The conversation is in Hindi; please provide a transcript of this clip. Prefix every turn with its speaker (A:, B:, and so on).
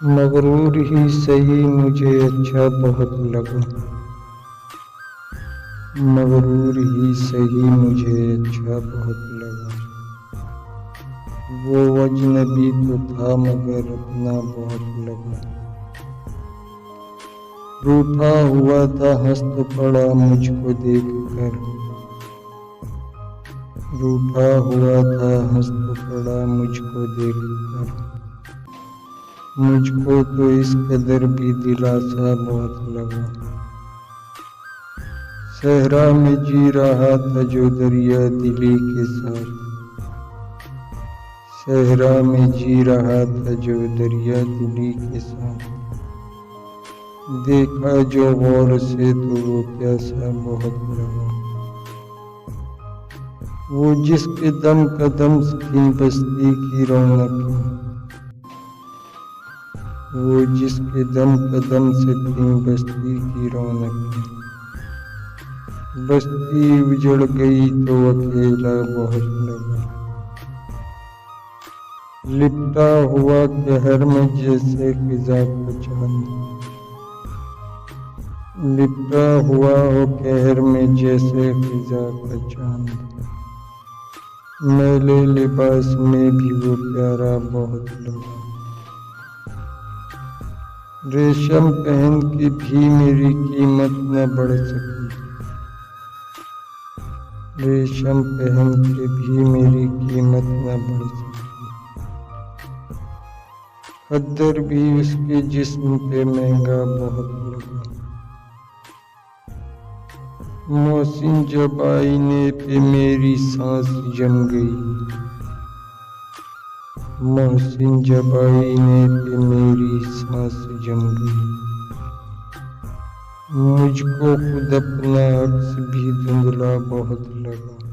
A: मगरूर ही सही मुझे अच्छा बहुत लगा। मगरूर ही सही मुझे अच्छा बहुत लगा। वो अजनबी तो था मगर अपना बहुत लगा। रूठा हुआ था हंस पड़ा मुझको देखकर। रूठा हुआ था हंस पड़ा मुझको देखकर। मुझको तो इस कदर भी दिलासा बहुत लगा। सहरा में जी रहा था जो दरिया दिली के साथ। सहरा में जी रहा था जो दरिया दिली के साथ। देखा जो गौर से तो वो प्यासा बहुत लगा। वो जिसके दम कदम थी बस्ती की रौनक। वो जिसके दम कदम से थी बस्ती की रौनक। बस्ती उजड़ गई तो अकेला बहुत लगा। लिपटा हुआ कहर में जैसे खिजा का चांद। लिपटा हुआ हो कहर में जैसे खिजा का चांद। मैले लिबास में भी वो प्यारा बहुत लगा। रेशम पहन के भी मेरी कीमत न बढ़ सकी। रेशम पहन के भी मेरी कीमत न बढ़ सकी। खद्दर भी उसके जिस्म पे महंगा बहुत लगा। मोहसिन जब आईने पे मेरी सांस जम गई। मोहसिन जब आईने पे मेरी सांस जम गई। मुझको खुद अपना अक्स भी धुंधला बहुत लगा।